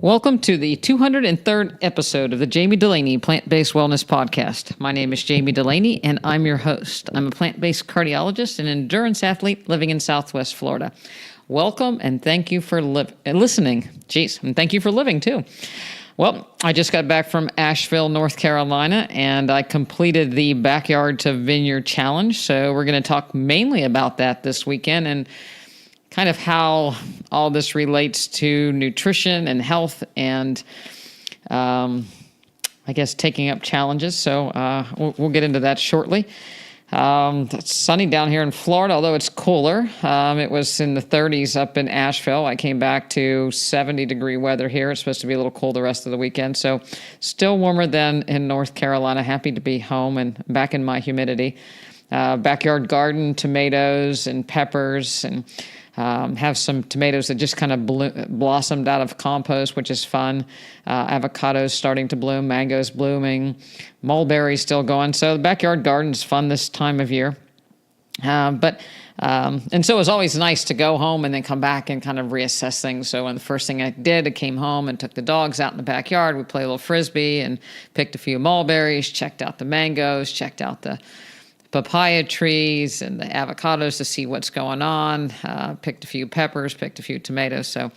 Welcome to the 203rd episode of the Jami Dulaney Plant-Based Wellness Podcast. My name is Jami Dulaney, and I'm your host. I'm a plant-based cardiologist and endurance athlete living in Southwest Florida. Welcome, and thank you for listening. And thank you for living, too. Well, I just got back from Asheville, North Carolina, and I completed the Backyard to Vineyard Challenge, so we're going to talk mainly about that this weekend and kind of how all this relates to nutrition and health and, I guess, taking up challenges. So we'll get into that shortly. It's sunny down here in Florida, although it's cooler. It was in the 30s up in Asheville. I came back to 70-degree weather here. It's supposed to be a little cool the rest of the weekend. So still warmer than in North Carolina. Happy to be home and back in my humidity. Backyard garden, tomatoes and peppers, and have some tomatoes that just kind of blossomed out of compost, which is fun. Avocados starting to bloom, mangoes blooming, mulberries still going. So the backyard garden's fun this time of year. And so it was always nice to go home and then come back and kind of reassess things. So the first thing I did, I came home and took the dogs out in the backyard. We played a little frisbee and picked a few mulberries, checked out the mangoes, checked out the papaya trees and the avocados to see what's going on. Picked a few peppers, picked a few tomatoes. So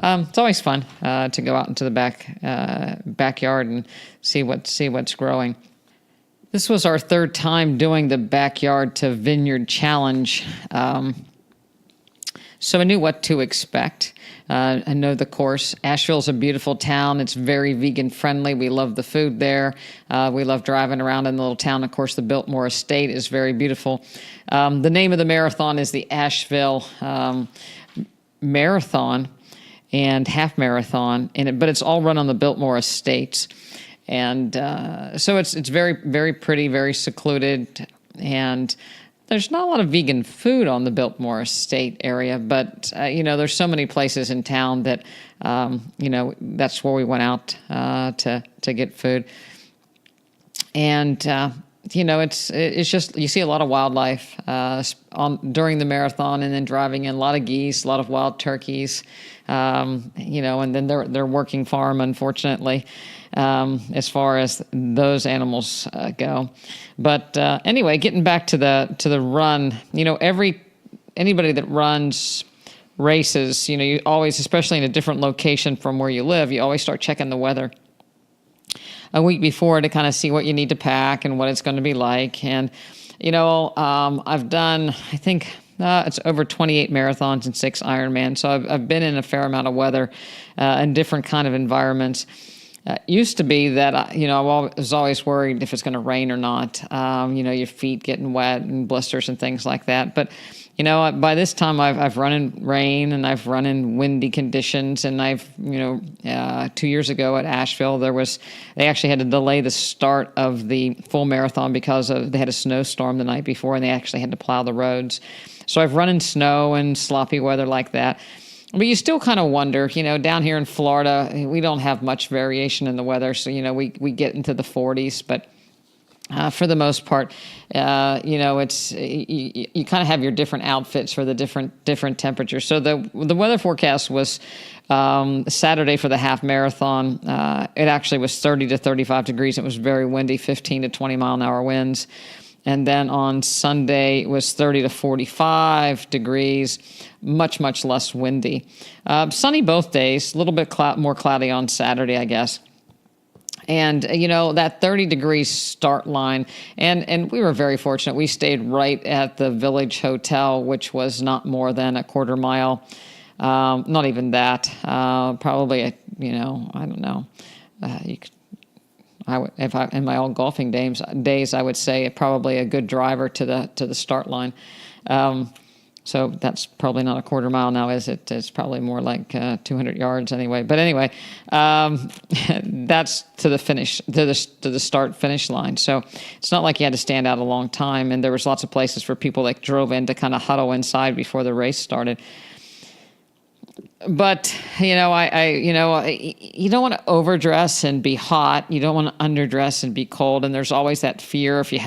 it's always fun to go out into the backyard and see what's growing. This was our third time doing the Backyard to Vineyard Challenge. So I knew what to expect. I know the course. Asheville's a beautiful town. It's very vegan friendly. We love the food there. We love driving around in the little town. Of course, the Biltmore estate is very beautiful. The name of the marathon is the Asheville Marathon and Half Marathon, but it's all run on the Biltmore estates. And so it's very, very pretty, very secluded, and there's not a lot of vegan food on the Biltmore estate area, but, there's so many places in town that, that's where we went out to get food. And, it's just, you see a lot of wildlife during the marathon, and then driving in a lot of geese, a lot of wild turkeys, and then they're working farm, unfortunately, as far as those animals go. But anyway, getting back to the run, anybody that runs races, you always, especially in a different location from where you live, you always start checking the weather a week before to kind of see what you need to pack and what it's going to be like. And, I've done, I think, it's over 28 marathons and 6 Ironman. So I've been in a fair amount of weather and different kind of environments. Used to be that, I was always worried if it's going to rain or not, your feet getting wet and blisters and things like that. But, by this time I've run in rain and I've run in windy conditions, and I've, 2 years ago at Asheville, they actually had to delay the start of the full marathon because they had a snowstorm the night before, and they actually had to plow the roads. So I've run in snow and sloppy weather like that. But you still kind of wonder, down here in Florida, we don't have much variation in the weather. So, we get into the 40s, but for the most part, it's you kind of have your different outfits for the different temperatures. So the weather forecast was Saturday for the half marathon. It actually was 30 to 35 degrees. It was very windy, 15 to 20 mile an hour winds. And then on Sunday, it was 30 to 45 degrees, much, much less windy. Sunny both days, a little bit more cloudy on Saturday, I guess. And, that 30 degrees start line, and we were very fortunate. We stayed right at the Village Hotel, which was not more than a quarter mile. Not even that. Probably, I don't know. In my old golfing days, I would say probably a good driver to the start line. So that's probably not a quarter mile now, is it? It's probably more like 200 yards anyway. But anyway, that's to the finish, to the start finish line. So it's not like you had to stand out a long time, and there was lots of places for people that drove in to kind of huddle inside before the race started. But you know, you don't want to overdress and be hot. You don't want to underdress and be cold. And there's always that fear if you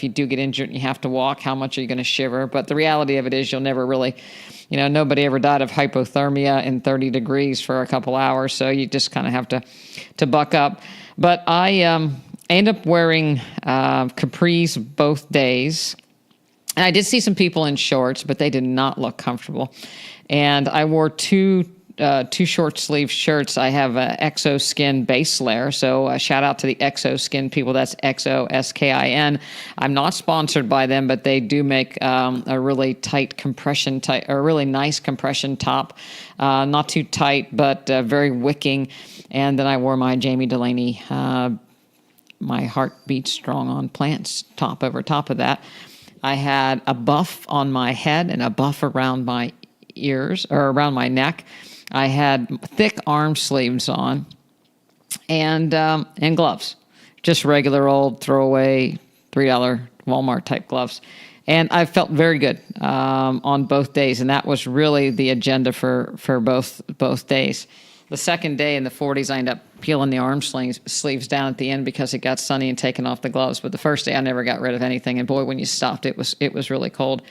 do get injured and you have to walk, how much are you going to shiver? But the reality of it is you'll never really, nobody ever died of hypothermia in 30 degrees for a couple hours. So you just kind of have to buck up. But I end up wearing capris both days. And I did see some people in shorts, but they did not look comfortable. And I wore two short sleeve shirts. I have a ExoSkin base layer. So shout out to the ExoSkin people. That's ExoSkin. I'm not sponsored by them, but they do make a really a really nice compression top. Not too tight, but very wicking. And then I wore my Jami Dulaney, my Heart Beats Strong on Plants top over top of that. I had a buff on my head and a buff around my ears or around my neck. I had thick arm sleeves on and gloves, just regular old throwaway $3 Walmart type gloves. And I felt very good on both days. And that was really the agenda for both days. The second day in the 40s, I ended up peeling the arm sleeves down at the end because it got sunny and taking off the gloves. But the first day, I never got rid of anything. And boy, when you stopped, it was really cold.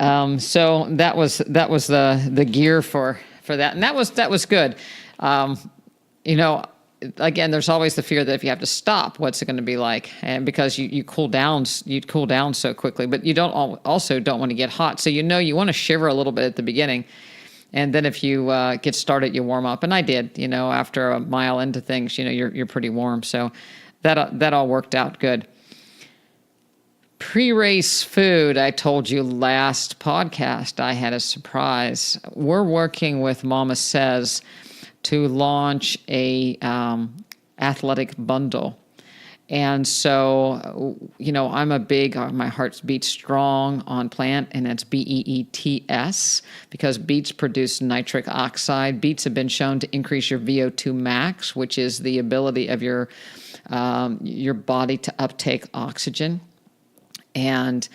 So that was the gear for that, and that was good. Again, there's always the fear that if you have to stop, what's it going to be like? And because you cool down so quickly, but you don't want to get hot. So you want to shiver a little bit at the beginning. And then if you get started, you warm up. And I did, after a mile into things, you're pretty warm. So that all worked out good. Pre-race food, I told you last podcast, I had a surprise. We're working with Mama Says to launch a athletic bundle. And so, I'm a big, my heart beats strong on plant, and it's BEETS, because beets produce nitric oxide. Beets have been shown to increase your VO2 max, which is the ability of your body to uptake oxygen. And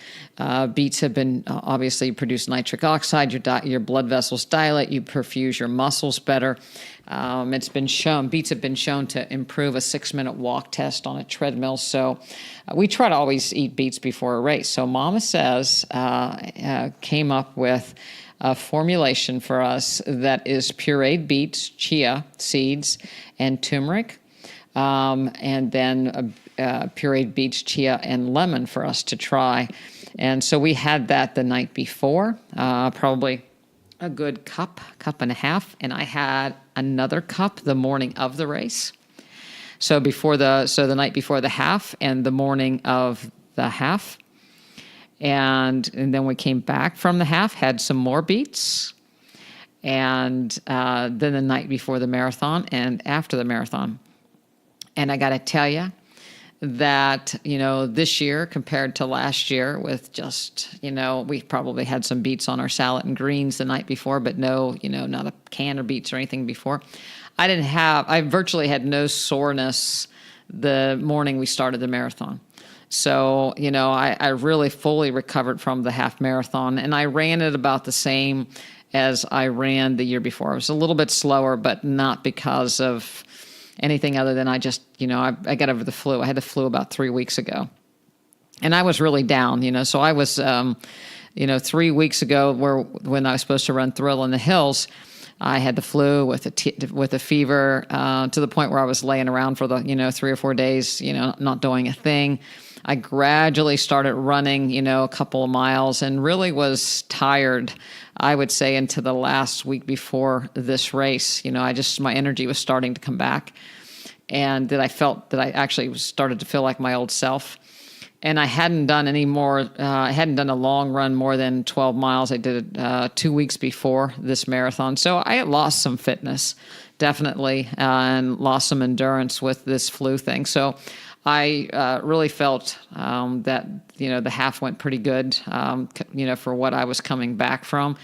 beets have been obviously produce nitric oxide. Your blood vessels dilate. You perfuse your muscles better. It's been shown. Beets have been shown to improve a 6-minute walk test on a treadmill. So we try to always eat beets before a race. So Mama Says came up with a formulation for us that is pureed beets, chia seeds, and turmeric. And then pureed beets, chia, and lemon for us to try. And so we had that the night before, probably a good cup and a half. And I had another cup the morning of the race. So the night before the half and the morning of the half. And then we came back from the half, had some more beets. And then the night before the marathon and after the marathon. And I got to tell you that, this year compared to last year with just, we probably had some beets on our salad and greens the night before, but no, not a can of beets or anything before. I virtually had no soreness the morning we started the marathon. So, I really fully recovered from the half marathon, and I ran it about the same as I ran the year before. It was a little bit slower, but not because of anything other than I just, I got over the flu. I had the flu about 3 weeks ago. And I was really down, so I was, 3 weeks ago when I was supposed to run Thrill in the Hills, I had the flu with a fever to the point where I was laying around for the, 3 or 4 days, not doing a thing. I gradually started running, a couple of miles and really was tired, I would say, into the last week before this race. My energy was starting to come back, and that I felt that I actually started to feel like my old self. And I hadn't done I hadn't done a long run more than 12 miles. I did it 2 weeks before this marathon. So I had lost some fitness, definitely, and lost some endurance with this flu thing. So I really felt that, the half went pretty good, for what I was coming back from.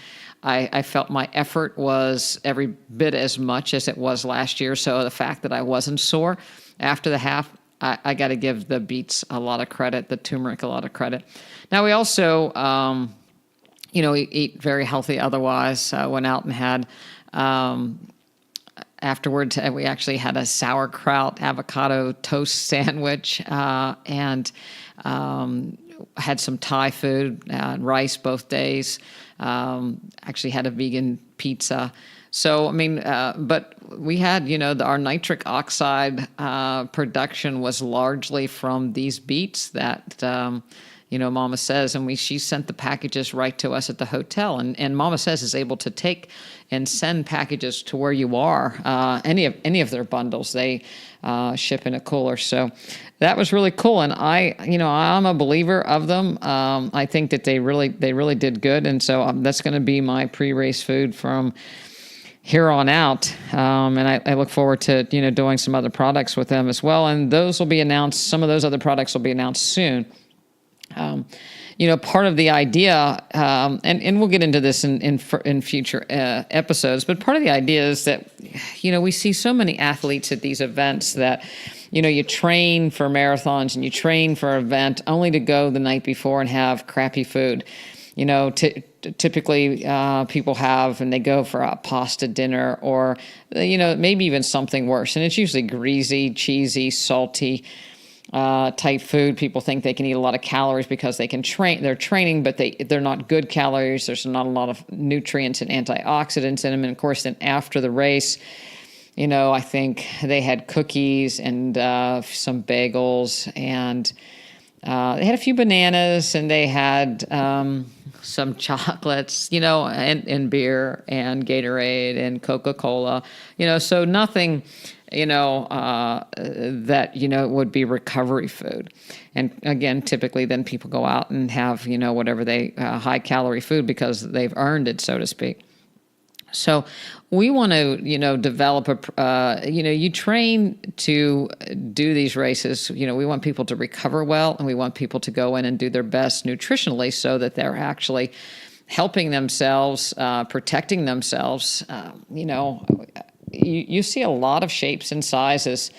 I felt my effort was every bit as much as it was last year. So the fact that I wasn't sore after the half, I got to give the beets a lot of credit, the turmeric a lot of credit. Now we also, eat very healthy otherwise. Went out and had, afterwards, we actually had a sauerkraut avocado toast sandwich, and had some Thai food, rice both days. Actually had a vegan pizza. So, but we had, our nitric oxide production was largely from these beets that, Mama Says, and she sent the packages right to us at the hotel. And Mama Says is able to take and send packages to where you are. Any of their bundles, they ship in a cooler. So that was really cool. And I'm a believer of them. I think that they really did good. And so that's going to be my pre-race food from here on out. And I look forward to, doing some other products with them as well. And those will be announced. Some of those other products will be announced soon. Part of the idea, and we'll get into this in future episodes, but part of the idea is that, we see so many athletes at these events that, you train for marathons and you train for an event only to go the night before and have crappy food. Typically people have, and they go for a pasta dinner or, maybe even something worse. And it's usually greasy, cheesy, salty type food. People think they can eat a lot of calories because they can train. They're training, but they're not good calories. There's not a lot of nutrients and antioxidants in them. And of course, then after the race, I think they had cookies and some bagels, and they had a few bananas, and they had some chocolates, and beer and Gatorade and Coca-Cola, so nothing, that, would be recovery food. And again, typically then people go out and have, whatever they, high calorie food because they've earned it, so to speak. So we want to, develop you train to do these races. We want people to recover well, and we want people to go in and do their best nutritionally so that they're actually helping themselves, protecting themselves. You see a lot of shapes and sizes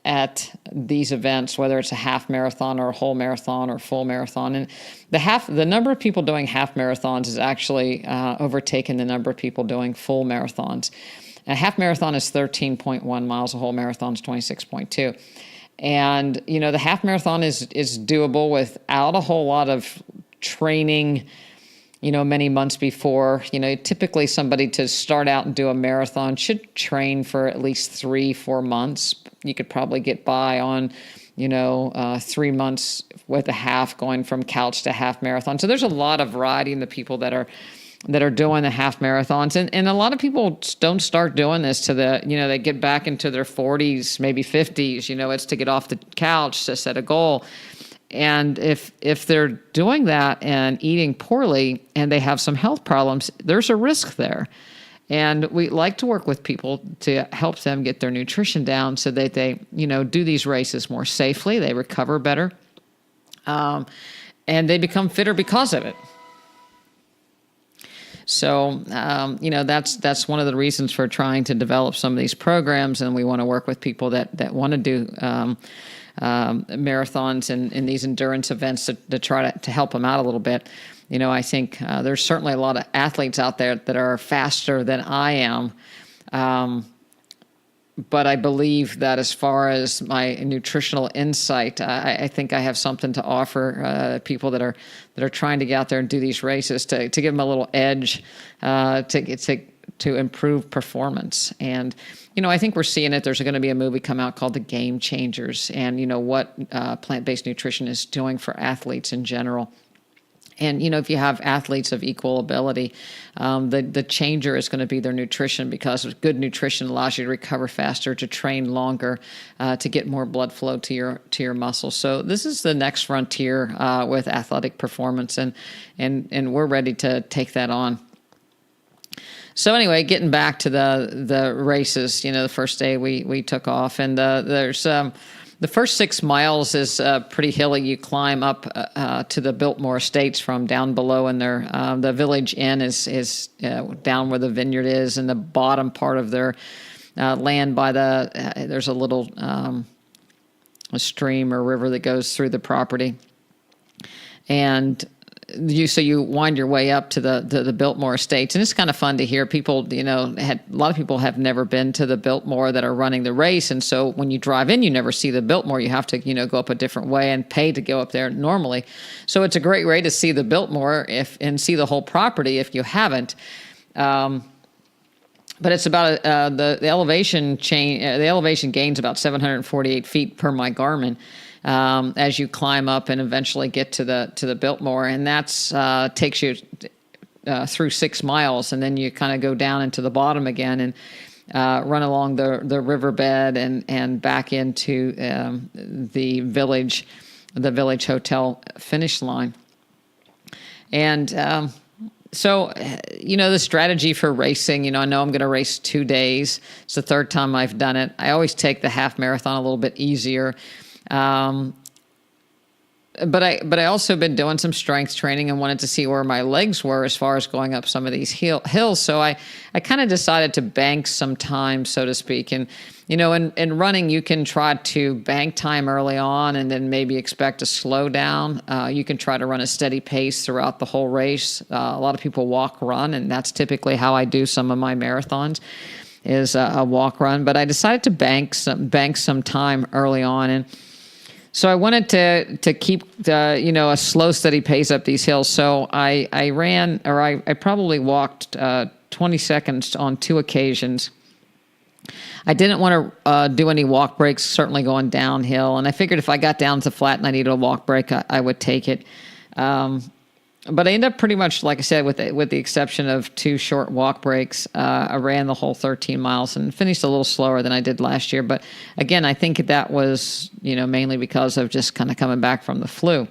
at these events, whether it's a half marathon or a whole marathon or full marathon. And the number of people doing half marathons is actually overtaken the number of people doing full marathons. A half marathon is 13.1 miles, a whole marathon is 26.2. And, the half marathon is doable without a whole lot of training, many months before. Typically somebody to start out and do a marathon should train for at least 3-4 months. You could probably get by on, 3 months with a half, going from couch to half marathon. So there's a lot of variety in the people that are doing the half marathons. And a lot of people don't start doing this to they get back into their 40s, maybe 50s, it's to get off the couch, to set a goal. And if they're doing that and eating poorly and they have some health problems, there's a risk there. And we like to work with people to help them get their nutrition down so that they, do these races more safely, they recover better, and they become fitter because of it. So, that's one of the reasons for trying to develop some of these programs. And we want to work with people that want to do marathons and these endurance events to try to help them out a little bit. I think there's certainly a lot of athletes out there that are faster than I am. But I believe that as far as my nutritional insight, I think I have something to offer people that are trying to get out there and do these races to give them a little edge to improve performance. And I think we're seeing it. There's going to be a movie come out called The Game Changers, and what plant-based nutrition is doing for athletes in general. And, if you have athletes of equal ability, the changer is going to be their nutrition, because good nutrition allows you to recover faster, to train longer, to get more blood flow to your muscles. So this is the next frontier with athletic performance, and we're ready to take that on. So anyway, getting back to the races, the first day we took off, and there's the first 6 miles is pretty hilly. You climb up to the Biltmore estates from down below, and the village inn is down where the vineyard is, and the bottom part of their land by there's a little a stream or river that goes through the property. And you wind your way up to the Biltmore Estates, and it's kind of fun to hear people. A lot of people have never been to the Biltmore that are running the race, and so when you drive in, you never see the Biltmore. You have to go up a different way and pay to go up there normally. So it's a great way to see the Biltmore and see the whole property if you haven't. But it's about the elevation gains about 748 feet per my Garmin. As you climb up and eventually get to the Biltmore, and that's takes you through 6 miles, and then you kind of go down into the bottom again and run along the riverbed and back into the village hotel finish line. And so, the strategy for racing, I know I'm going to race 2 days. It's the third time I've done it. I always take the half marathon a little bit easier. But I also been doing some strength training and wanted to see where my legs were as far as going up some of these hills. So I kind of decided to bank some time, so to speak. And, in running, you can try to bank time early on and then maybe expect to slow down. You can try to run a steady pace throughout the whole race. A lot of people walk, run, and that's typically how I do some of my marathons is a walk, run. But I decided to bank some time early on. And so I wanted to keep a slow, steady pace up these hills. So I ran, or I probably walked 20 seconds on 2 occasions. I didn't want to do any walk breaks, certainly going downhill. And I figured if I got down to flat and I needed a walk break, I would take it. But I ended up pretty much, like I said, with the exception of 2 short walk breaks, I ran the whole 13 miles and finished a little slower than I did last year. But again, I think that was, mainly because of just kind of coming back from the flu.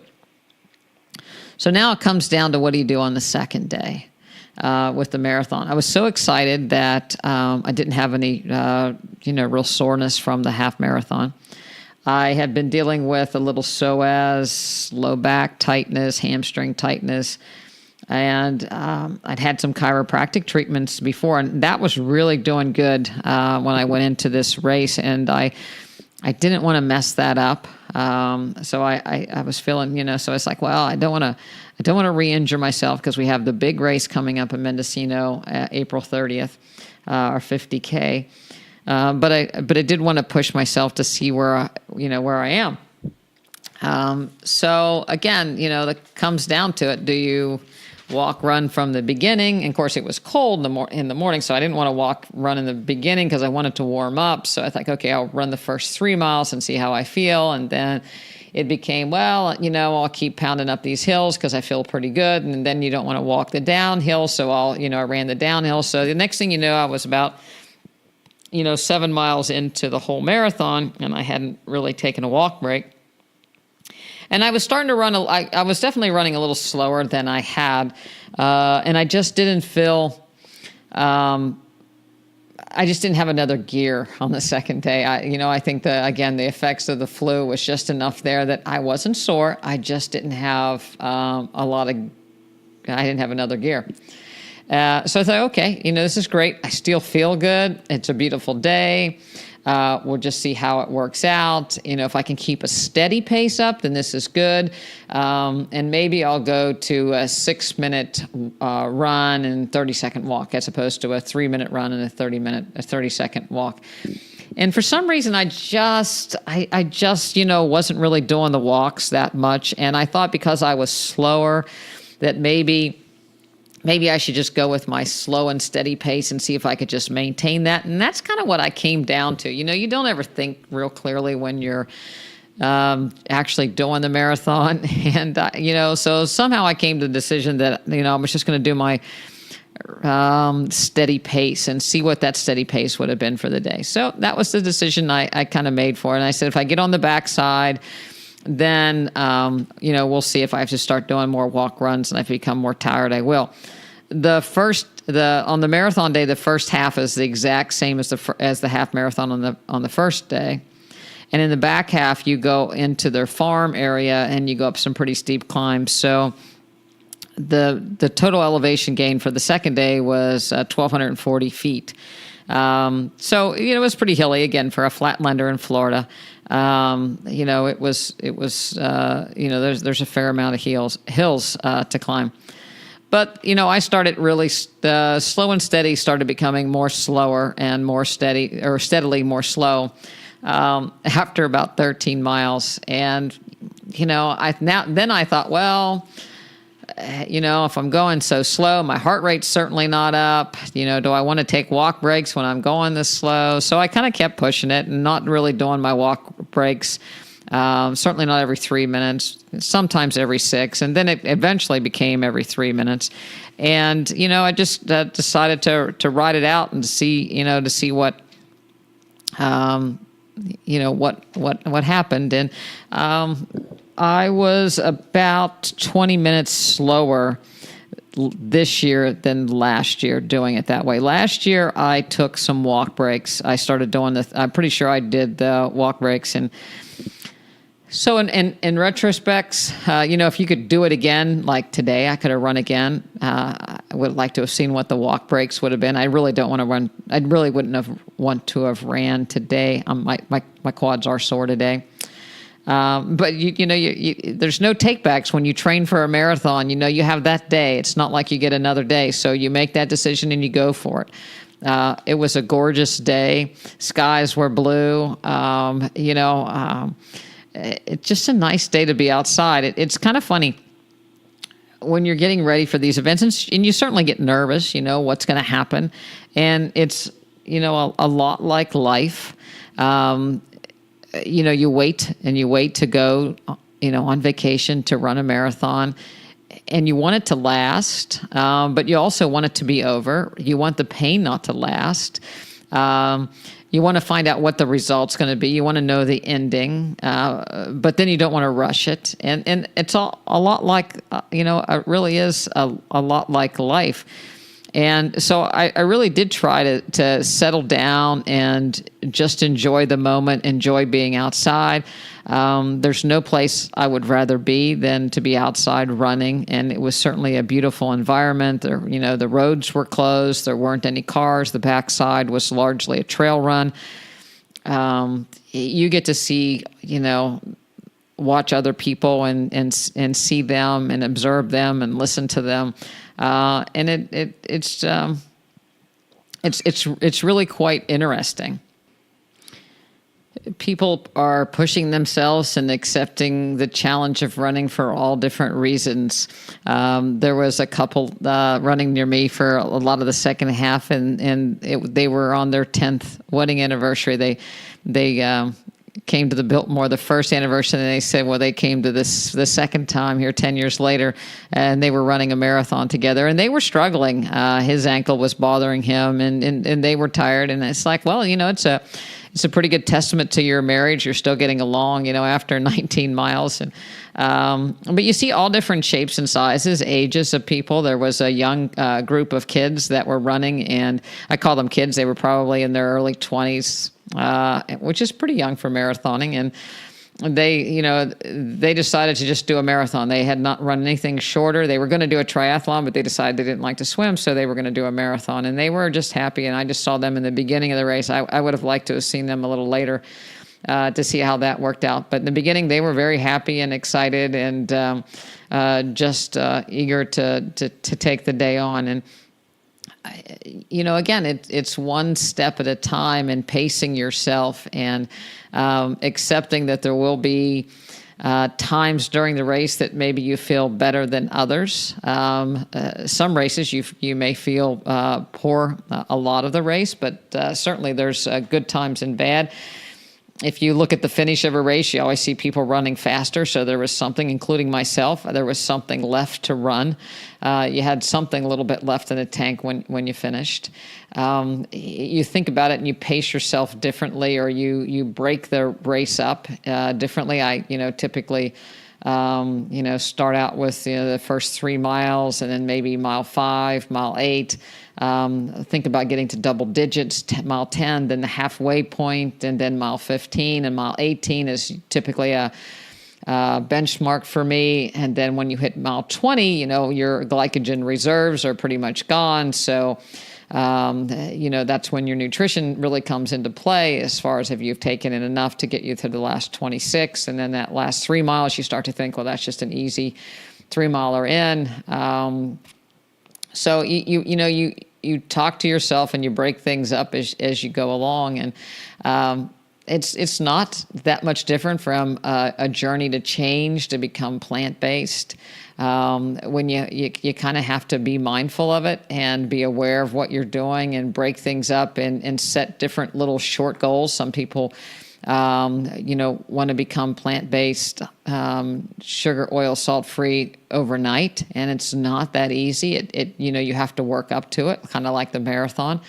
So now it comes down to what do you do on the second day with the marathon. I was so excited that I didn't have any, real soreness from the half marathon. I had been dealing with a little psoas, low back tightness, hamstring tightness, and I'd had some chiropractic treatments before, and that was really doing good when I went into this race, and I didn't want to mess that up. So I was feeling, so it's like, well, I don't want to re-injure myself because we have the big race coming up in Mendocino, April 30th, our 50K. But I did want to push myself to see where I am. So again, that comes down to it. Do you walk, run from the beginning? And of course, it was cold in the morning, so I didn't want to walk, run in the beginning because I wanted to warm up. So I thought, okay, I'll run the first 3 miles and see how I feel. And then it became, well, I'll keep pounding up these hills because I feel pretty good. And then you don't want to walk the downhill, so I ran the downhill. So the next thing I was about 7 miles into the whole marathon, and I hadn't really taken a walk break. And I was starting to run, I was definitely running a little slower than I had, and I just didn't feel, I just didn't have another gear on the second day. I think the effects of the flu was just enough there that I wasn't sore. I just didn't have I didn't have another gear. So I thought, okay, this is great. I still feel good. It's a beautiful day. We'll just see how it works out. If I can keep a steady pace up, then this is good. And maybe I'll go to a 6-minute run and 30-second walk as opposed to a 3-minute run and a 30-second walk. And for some reason, I just wasn't really doing the walks that much. And I thought because I was slower that maybe I should just go with my slow and steady pace and see if I could just maintain that. And that's kind of what I came down to. You don't ever think real clearly when you're actually doing the marathon. And, so somehow I came to the decision that, I was just going to do my steady pace and see what that steady pace would have been for the day. So that was the decision I kind of made for it. And I said, if I get on the backside, then, we'll see if I have to start doing more walk runs, and if I become more tired, I will. On the marathon day, the first half is the exact same as the half marathon on the first day. And in the back half, you go into their farm area and you go up some pretty steep climbs. So the total elevation gain for the second day was 1,240 feet. So, it was pretty hilly again for a flatlander in Florida. It was, there's a fair amount of hills to climb. But, I started really slow and steady, started becoming more slower and more steady, or steadily more slow after about 13 miles. And, I thought, well, if I'm going so slow, my heart rate's certainly not up. Do I want to take walk breaks when I'm going this slow? So I kind of kept pushing it and not really doing my walk breaks. Certainly not every 3 minutes, sometimes every 6. And then it eventually became every 3 minutes. And, I just decided to ride it out and see what, what happened. And, I was about 20 minutes slower this year than last year doing it that way. Last year, I took some walk breaks. I started doing I'm pretty sure I did the walk breaks. And so in retrospects, if you could do it again, like today, I could have run again. I would like to have seen what the walk breaks would have been. I really don't want to run. I really wouldn't have want to have ran today. My quads are sore today. But there's no takebacks when you train for a marathon. You have that day. It's not like you get another day. So you make that decision and you go for it. It was a gorgeous day. Skies were blue. It's just a nice day to be outside. It's kind of funny when you're getting ready for these events, and you certainly get nervous. What's going to happen, and it's a lot like life. You wait to go, on vacation to run a marathon, and you want it to last, but you also want it to be over. You want the pain not to last. You want to find out what the result's going to be. You want to know the ending, but then you don't want to rush it. And it's a lot like, it really is a lot like life. And so I really did try to settle down and just enjoy the moment, enjoy being outside. There's no place I would rather be than to be outside running. And it was certainly a beautiful environment. There, the roads were closed. There weren't any cars. The backside was largely a trail run. You get to see, watch other people and see them and observe them and listen to them. And it's really quite interesting. People are pushing themselves and accepting the challenge of running for all different reasons. There was a couple running near me for a lot of the second half, and they were on their 10th wedding anniversary. They came to the Biltmore the first anniversary, and they said, well, they came to this the second time here 10 years later, and they were running a marathon together, and they were struggling. His ankle was bothering him, and they were tired. And it's like, well, it's a pretty good testament to your marriage. You're still getting along, after 19 miles. And but you see all different shapes and sizes, ages of people. There was a young group of kids that were running, and I call them kids. They were probably in their early 20s, which is pretty young for marathoning. And they decided to just do a marathon. They had not run anything shorter. They were going to do a triathlon, but they decided they didn't like to swim, so they were going to do a marathon. And they were just happy, and I just saw them in the beginning of the race. I would have liked to have seen them a little later to see how that worked out. But in the beginning, they were very happy and excited and just eager to take the day on. And again, it's one step at a time, and pacing yourself and accepting that there will be times during the race that maybe you feel better than others. Some races you may feel poor a lot of the race, but certainly there's good times and bad. If you look at the finish of a race, you always see people running faster. So there was something, including myself, there was something left to run. You had something a little bit left in the tank when you finished. You think about it and you pace yourself differently, or you break the race up differently. I typically start out with the first 3 miles, and then maybe mile 5, mile 8. Think about getting to double digits, mile 10, then the halfway point, and then mile 15, and mile 18 is typically a benchmark for me. And then when you hit mile 20, your glycogen reserves are pretty much gone. So that's when your nutrition really comes into play, as far as if you've taken in enough to get you through the last 26. And then that last 3 miles, you start to think, well, that's just an easy 3-miler in. So you talk to yourself and you break things up as you go along. And it's not that much different from a journey to change, to become plant-based. When you kind of have to be mindful of it and be aware of what you're doing and break things up and set different little short goals. Some people, want to become plant-based, sugar, oil, salt-free overnight, and it's not that easy. You have to work up to it, kind of like the marathon.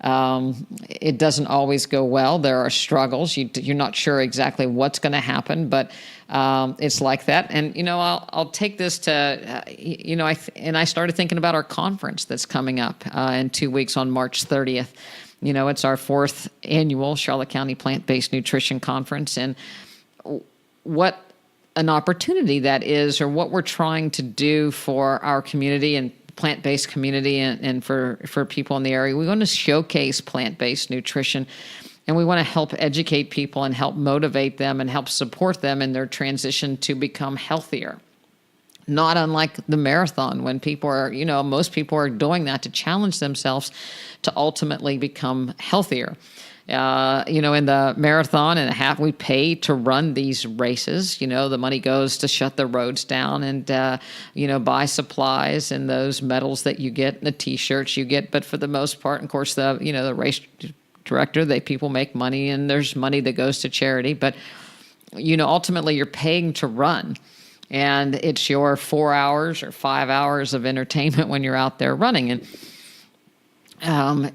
It doesn't always go well. There are struggles. You're not sure exactly what's going to happen, but it's like that. And I'll take this to I started thinking about our conference that's coming up in 2 weeks on March 30th. It's our 4th annual Charlotte County Plant-Based Nutrition Conference, and what an opportunity that is, or what we're trying to do for our community and plant-based community and for people in the area. We want to showcase plant-based nutrition, and we want to help educate people and help motivate them and help support them in their transition to become healthier. Not unlike the marathon, when people are, most people are doing that to challenge themselves to ultimately become healthier. In the marathon and a half, we pay to run these races. The money goes to shut the roads down and, buy supplies and those medals that you get, and the T-shirts you get. But for the most part, of course, the race director, people make money, and there's money that goes to charity. But, ultimately you're paying to run. And it's your 4 hours or 5 hours of entertainment when you're out there running. And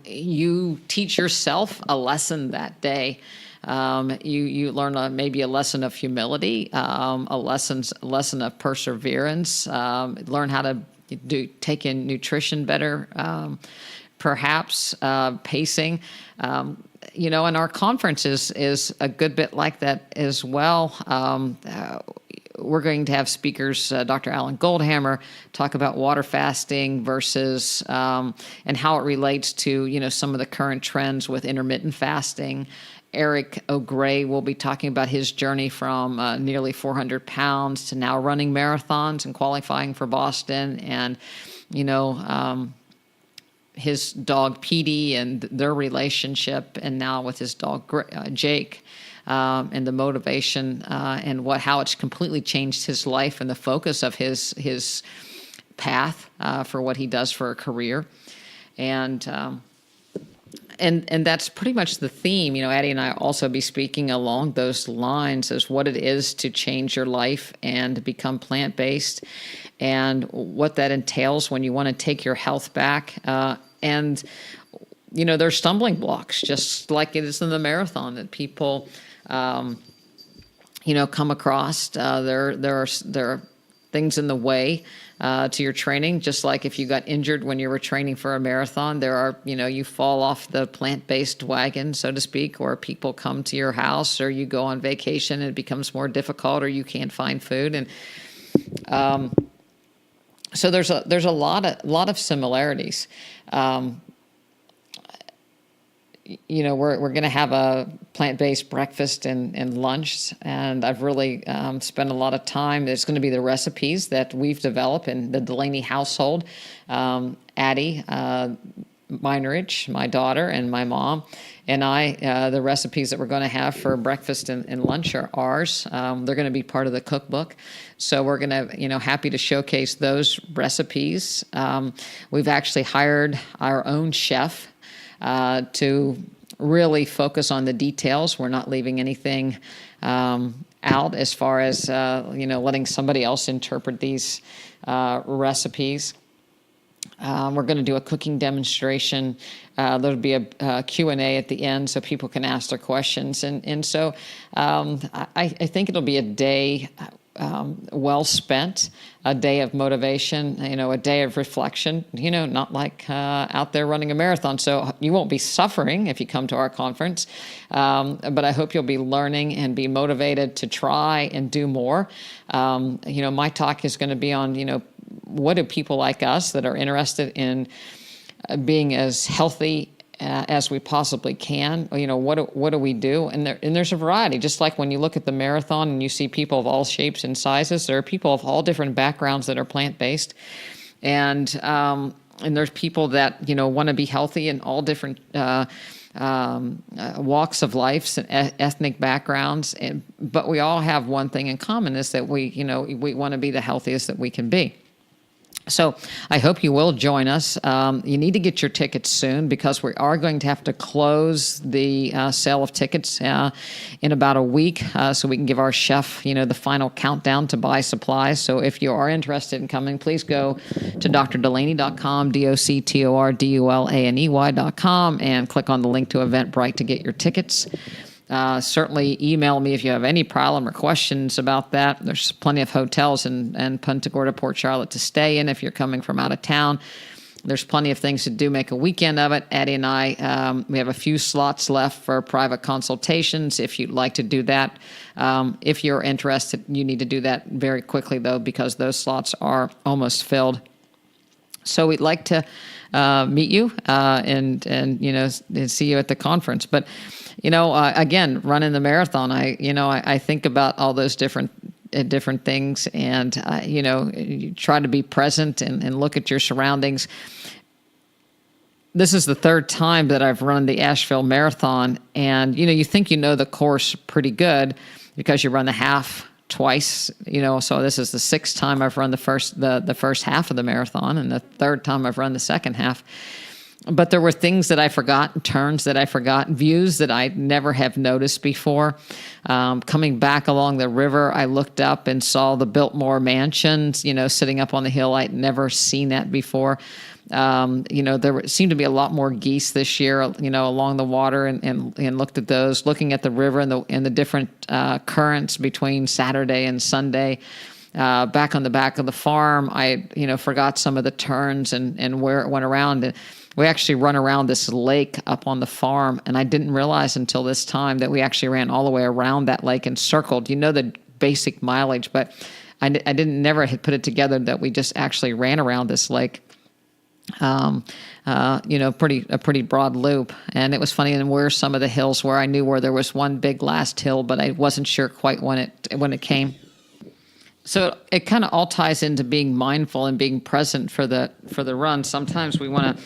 you teach yourself a lesson that day. You learn maybe a lesson of humility, a lesson of perseverance, learn how to take in nutrition better, perhaps pacing. And our conference is a good bit like that as well. We're going to have speakers, Dr. Alan Goldhammer, talk about water fasting versus and how it relates to some of the current trends with intermittent fasting. Eric O'Gray will be talking about his journey from nearly 400 pounds to now running marathons and qualifying for Boston, and his dog Petey and their relationship, and now with his dog Jake. And the motivation and how it's completely changed his life and the focus of his path for what he does for a career, and that's pretty much the theme. Addie and I also be speaking along those lines as what it is to change your life and become plant-based, and what that entails when you want to take your health back. And there's stumbling blocks, just like it is in the marathon, that people come across. There are things in the way to your training, just like if you got injured when you were training for a marathon. There are, you fall off the plant-based wagon, so to speak, or people come to your house, or you go on vacation and it becomes more difficult, or you can't find food. And so there's a lot of similarities. We're going to have a plant-based breakfast and lunch, and I've really spent a lot of time. There's going to be the recipes that we've developed in the Dulaney household. Addie Meinerich, my daughter, and my mom, and I, the recipes that we're going to have for breakfast and lunch are ours. They're going to be part of the cookbook. So we're going to, happy to showcase those recipes. We've actually hired our own chef to really focus on the details. We're not leaving anything out as far as, letting somebody else interpret these recipes. We're going to do a cooking demonstration. There'll be a Q&A at the end so people can ask their questions. And so I think it'll be a day well spent, a day of motivation, a day of reflection, not like out there running a marathon. So you won't be suffering if you come to our conference, but I hope you'll be learning and be motivated to try and do more. My talk is going to be on, what do people like us that are interested in being as healthy as we possibly can. What do we do? And there's a variety. Just like when you look at the marathon and you see people of all shapes and sizes, there are people of all different backgrounds that are plant-based, and there's people that want to be healthy in all different walks of life and ethnic backgrounds. But we all have one thing in common, is that we want to be the healthiest that we can be. So I hope you will join us. You need to get your tickets soon, because we are going to have to close the sale of tickets in about a week, so we can give our chef, the final countdown to buy supplies. So if you are interested in coming, please go to drdulaney.com, doctordulaney.com, and click on the link to Eventbrite to get your tickets. Certainly email me if you have any problem or questions about that. There's plenty of hotels in Punta Gorda, Port Charlotte to stay in if you're coming from out of town. There's plenty of things to do. Make a weekend of it. Addie and I, we have a few slots left for private consultations if you'd like to do that. If you're interested, you need to do that very quickly, though, because those slots are almost filled. So we'd like to meet you and see you at the conference. But again, running the marathon, I think about all those different things, and you try to be present and look at your surroundings. This is the third time that I've run the Asheville Marathon, and you think the course pretty good because you run the half twice, so this is the sixth time I've run the first half of the marathon, and the third time I've run the second half. But there were things that I forgot, turns that I forgot, views that I never have noticed before. Coming back along the river, I looked up and saw the Biltmore mansions, sitting up on the hill. I'd never seen that before. There seemed to be a lot more geese this year, along the water, and looked at those, looking at the river and the different currents between Saturday and Sunday. Back on the back of the farm, I forgot some of the turns and where it went around. We actually run around this lake up on the farm, and I didn't realize until this time that we actually ran all the way around that lake and circled. The basic mileage, but I never had put it together that we just actually ran around this lake. Pretty broad loop. And it was funny, and where some of the hills where I knew where there was one big last hill, but I wasn't sure quite when it came. So it kind of all ties into being mindful and being present for the run. Sometimes we want to,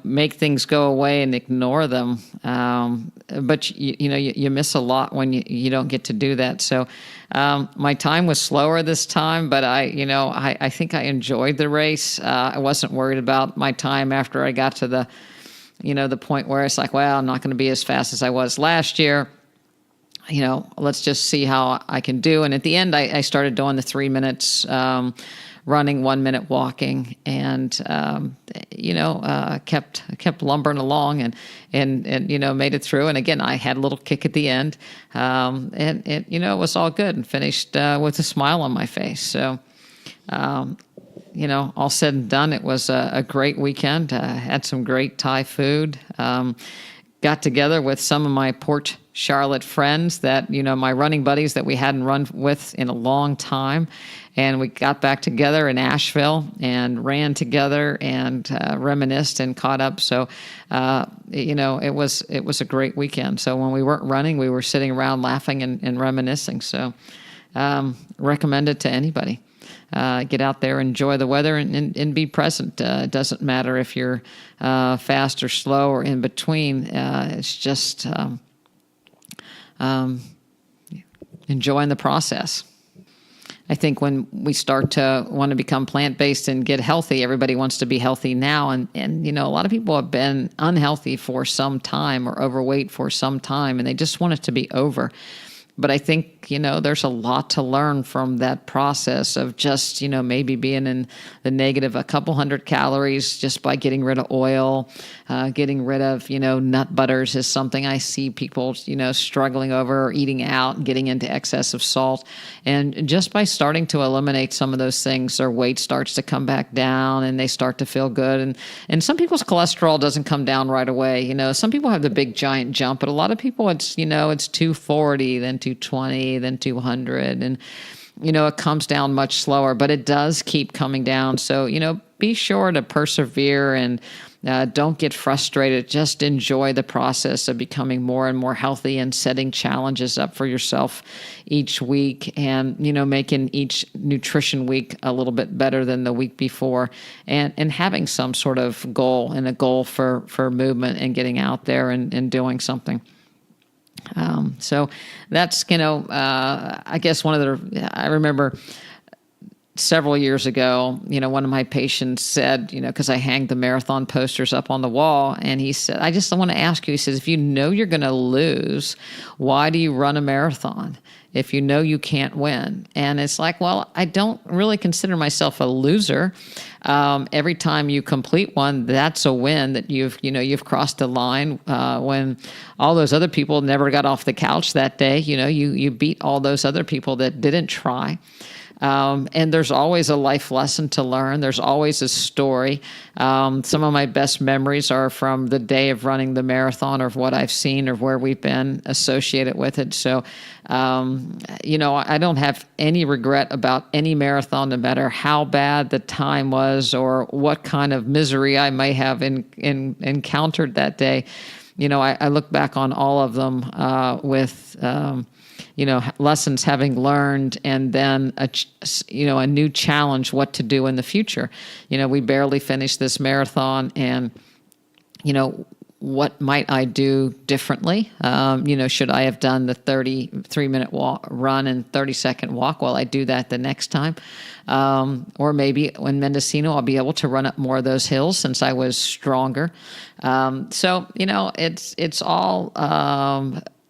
make things go away and ignore them. But you miss a lot when you don't get to do that. So my time was slower this time, but I think I enjoyed the race. I wasn't worried about my time after I got to the point where it's like, well, I'm not going to be as fast as I was last year. Let's just see how I can do. And at the end, I started doing the 3 minutes running, 1 minute walking, and kept lumbering along and made it through. And again, I had a little kick at the end, and it was all good, and finished with a smile on my face. So. All said and done, it was a great weekend. Had some great Thai food. Got together with some of my Port Charlotte friends that, my running buddies that we hadn't run with in a long time. And we got back together in Asheville and ran together and reminisced and caught up. So, it was a great weekend. So when we weren't running, we were sitting around laughing and reminiscing. So recommend it to anybody. Get out there, enjoy the weather, and be present. It doesn't matter if you're fast or slow or in between. It's just enjoying the process. I think when we start to want to become plant-based and get healthy, everybody wants to be healthy now. And a lot of people have been unhealthy for some time or overweight for some time, and they just want it to be over. But I think, there's a lot to learn from that process of just, maybe being in the negative a couple hundred calories just by getting rid of oil, getting rid of, nut butters is something I see people, struggling over, or eating out and getting into excess of salt. And just by starting to eliminate some of those things, their weight starts to come back down and they start to feel good. And some people's cholesterol doesn't come down right away. Some people have the big giant jump, but a lot of people it's 240, then 220, then 200. And, it comes down much slower, but it does keep coming down. So, be sure to persevere and, Don't get frustrated. Just enjoy the process of becoming more and more healthy and setting challenges up for yourself each week, and, making each nutrition week a little bit better than the week before, and having some sort of goal, and a goal for movement and getting out there and doing something. So that's, I guess I remember several years ago, one of my patients said, because I hang the marathon posters up on the wall, and he said, I just want to ask you, he says, if you know you're going to lose, why do you run a marathon if you know you can't win? And it's like, well, I don't really consider myself a loser. Every time you complete one, that's a win, that you've crossed a line, when all those other people never got off the couch that day. You beat all those other people that didn't try. And there's always a life lesson to learn. There's always a story. Some of my best memories are from the day of running the marathon, or what I've seen, or where we've been associated with it. So, I don't have any regret about any marathon, no matter how bad the time was or what kind of misery I may have encountered that day. I look back on all of them with lessons having learned, and then a new challenge, what to do in the future. We barely finished this marathon, and what might I do differently? Should I have done the 33-minute run and 30-second walk? Well, I do that the next time. Or maybe when Mendocino, I'll be able to run up more of those hills since I was stronger. So it's all.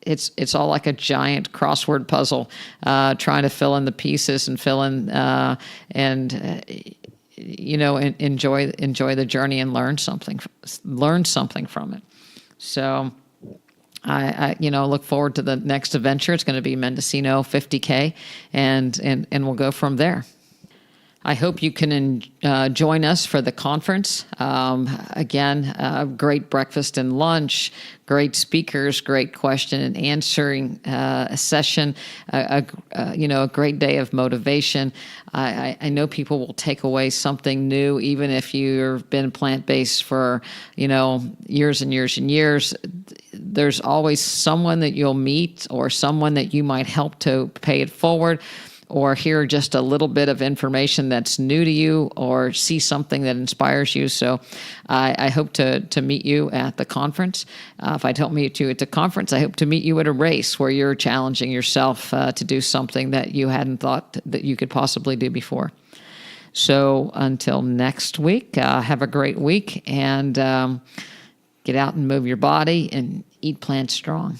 It's all like a giant crossword puzzle, trying to fill in the pieces and fill in, and enjoy the journey and learn something from it. So I look forward to the next adventure. It's going to be Mendocino 50K, and we'll go from there. I hope you can join us for the conference. Again, great breakfast and lunch, great speakers, great question and answering session, a great day of motivation. I know people will take away something new, even if you've been plant-based for, years and years and years. There's always someone that you'll meet, or someone that you might help to pay it forward, or hear just a little bit of information that's new to you, or see something that inspires you. So I hope to meet you at the conference. If I don't meet you at the conference, I hope to meet you at a race where you're challenging yourself to do something that you hadn't thought that you could possibly do before. So until next week, have a great week, and get out and move your body and eat Plant Strong.